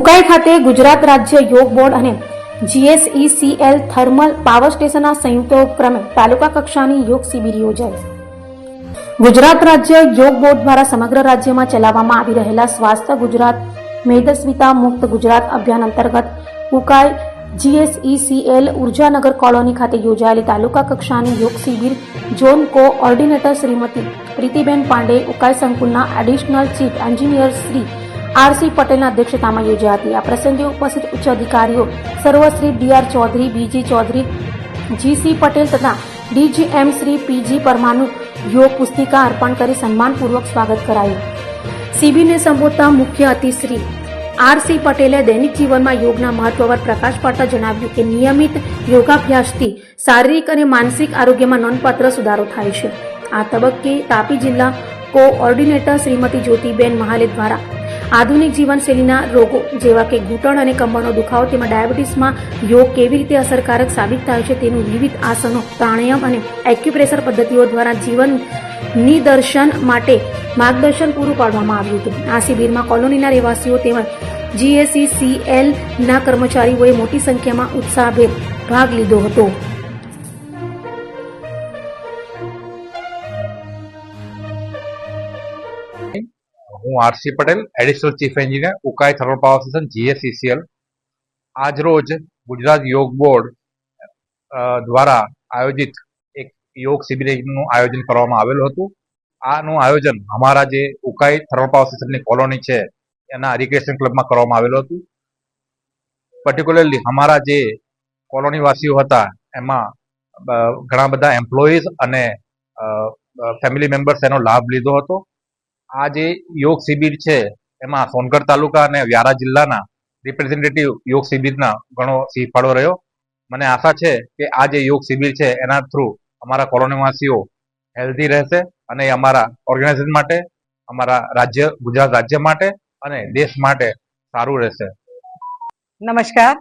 ઉકાઈ ખાતે ગુજરાત રાજ્ય યોગ બોર્ડ અને GSECL થર્મલ પાવર સ્ટેશનના સંયુક્ત ઉપક્રમે તાલુકા કક્ષાની યોગ શિબિર યોજાઈ. ગુજરાત રાજ્ય યોગ બોર્ડ દ્વારા સમગ્ર રાજ્યમાં ચલાવવામાં આવી રહેલા સ્વાસ્થ્ય ગુજરાત મેદસ્વીતા મુક્ત ગુજરાત અભિયાન અંતર્ગત ઉકાઈ GSECL ઉર્જાનગર કોલોની ખાતે યોજાયેલી તાલુકા કક્ષાની યોગ શિબિર ઝોન કોઓર્ડિનેટર શ્રીમતી પ્રીતિબેન પાંડે, ઉકાઈ સંકુલના additional chief engineer Shri RC પટેલના અધ્યક્ષતામાં યોજાઈ હતી. આ પ્રસંગે ઉપસ્થિત ઉચ્ચ અધિકારીઓ સર્વશ્રી DR Chaudhary, BG Chaudhary, GC Patel તથા DGM શ્રી PG પરમારનું યોગ પુસ્તિકા અર્પણ કરી સન્માનપૂર્વક સ્વાગત કરાયું. શિબિરને સંબોધતા મુખ્ય અતિથિ શ્રી RC પટેલે દૈનિક જીવનમાં યોગના મહત્વ પર પ્રકાશ પાડતા જણાવ્યું કે નિયમિત યોગાભ્યાસથી શારીરિક અને માનસિક આરોગ્યમાં નોંધપાત્ર સુધારો થાય છે. આ તબક્કે તાપી જિલ્લા કોઓર્ડિનેટર શ્રીમતી જ્યોતિબેન મહાલે દ્વારા આધુનિક જીવનશૈલીના રોગો જેવા કે ઘૂંટણ અને કમરનો દુખાવો તેમજ ડાયાબિટીસમાં યોગ કેવી રીતે અસરકારક સાબિત થાય છે તેનું વિવિધ આસનો, પ્રાણાયામ અને એક્યુપ્રેશર પદ્ધતિઓ દ્વારા જીવન નિદર્શન માટે માર્ગદર્શન પૂરું પાડવામાં આવ્યું હતું. આ શિબિરમાં કોલોનીના રહેવાસીઓ તેમજ GSECL ના કર્મચારીઓએ મોટી સંખ્યામાં ઉત્સાહભેર ભાગ લીધો હતો. હું RC Patel, additional chief engineer, Ukai thermal power station GSECL. આજ રોજ ગુજરાત યોગ બોર્ડ દ્વારા આયોજિત એક યોગ શિબિરનું આયોજન કરવામાં આવેલું હતું. આનું આયોજન અમારા જે ઉકાઈ થર્મલ પાવર સ્ટેશનની કોલોની છે એના રિક્રિએશન ક્લબમાં કરવામાં આવેલું હતું. પર્ટિક્યુલરલી અમારા જે કોલોની વાસીઓ હતા એમાં ઘણા બધા એમ્પ્લોઈઝ અને ફેમિલી મેમ્બર્સ એનો લાભ લીધો હતો. આ જે યોગ શિબિર છે એમાં સોનગઢ તાલુકા અને વ્યારા જિલ્લાના રિપ્રેઝેન્ટેટિવ યોગ શિબિરના ઘણો સિંહ ફાળો રહ્યો. મને આશા છે કે આ જે યોગ શિબિર છે એના થ્રુ અમારા કોલોનીવાસીઓ હેલ્ધી રહેશે અને એ અમારા ઓર્ગેનાઇઝેશન માટે, અમારા રાજ્ય ગુજરાત રાજ્ય માટે અને દેશ માટે સારું રહેશે. નમસ્કાર,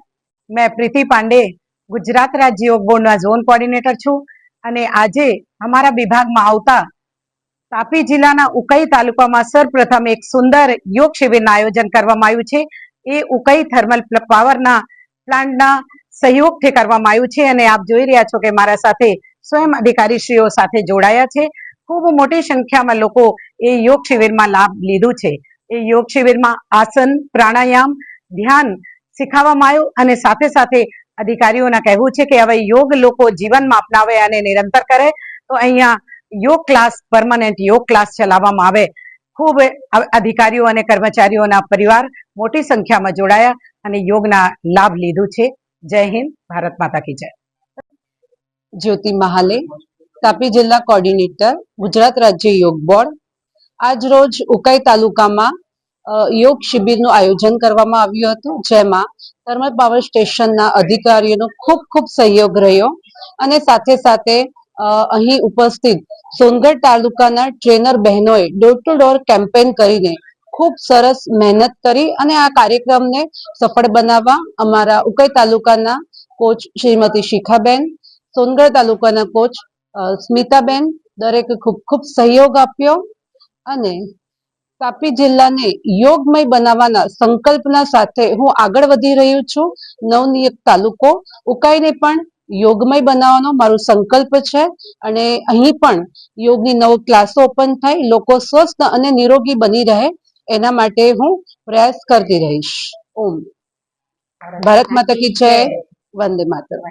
मैं प्रीति पांडे गुजरात राज्य योग बोर्ड ना झोन कोऑर्डिनेटर छूं અને આજે અમારા વિભાગમાં આવતા તાપી જિલ્લાના ઉકાઈ તાલુકામાં સર્વપ્રથમ એક સુંદર યોગ શિબિરનું આયોજન કરવામાં આવ્યું છે. એ ઉકાઈ થર્મલ પાવરના પ્લાન્ટના સહયોગથી કરવામાં આવ્યું છે અને આપ જોઈ રહ્યા છો કે મારા સાથે સ્વયં અધિકારીશ્રીઓ સાથે જોડાયા છે. ખૂબ મોટી સંખ્યામાં લોકો એ યોગ શિબિરમાં લાભ લીધું છે. એ યોગ શિબિરમાં આસન, પ્રાણાયામ, ધ્યાન શીખવવામાં આવ્યું અને સાથે સાથે અધિકારીઓના કહેવું છે કે હવે યોગ લોકો જીવનમાં અપનાવે અને નિરંતર કરે તો અહીંયા યોગ ક્લાસ, પરમાનન્ટ યોગ ક્લાસ ચલાવવામાં આવે. ખૂબ અધિકારીઓ અને કર્મચારીઓના પરિવાર મોટી સંખ્યામાં જોડાયા અને યોગના લાભ લીધું છે. જય હિન્દ, ભારત માતા કી જય. જ્યોતિ મહાલે, તાપી જિલ્લા કોઓર્ડિનેટર, ગુજરાત રાજ્ય યોગ બોર્ડ. આજ રોજ ઉકાઈ તાલુકામાં યોગ શિબિરનું આયોજન કરવામાં આવ્યું હતું, જેમાં થર્મલ પાવર સ્ટેશનના અધિકારીઓનો ખૂબ ખૂબ સહયોગ રહ્યો અને સાથે સાથે અહીં ઉપસ્થિત સોનગઢ તાલુકાના ટ્રેનર બહેનોએ ડોર ટુ ડોર કેમ્પેન કરીને ખૂબ સરસ મહેનત કરી અને આ કાર્યક્રમને સફળ બનાવવા અમારા ઉકાઈ તાલુકાના કોચ શ્રીમતી શિખાબેન, સોનગઢ તાલુકાના કોચ સ્મિતાબેન દરેકે ખૂબ ખૂબ સહયોગ આપ્યો અને તાપી જિલ્લાને યોગમય બનાવવાના સંકલ્પના સાથે હું આગળ વધી રહ્યું છું. નવનિયુક્ત તાલુકો ઉકાઈને પણ યોગમય બનાવવાનો મારો સંકલ્પ છે અને અહીં પણ યોગની નવ ક્લાસો ઓપન થાય, લોકો સ્વસ્થ અને નિરોગી બની રહે એના માટે હું પ્રયાસ કરતી રહીશ. ઓમ ભારત માતા કી જય, વંદે માતરમ.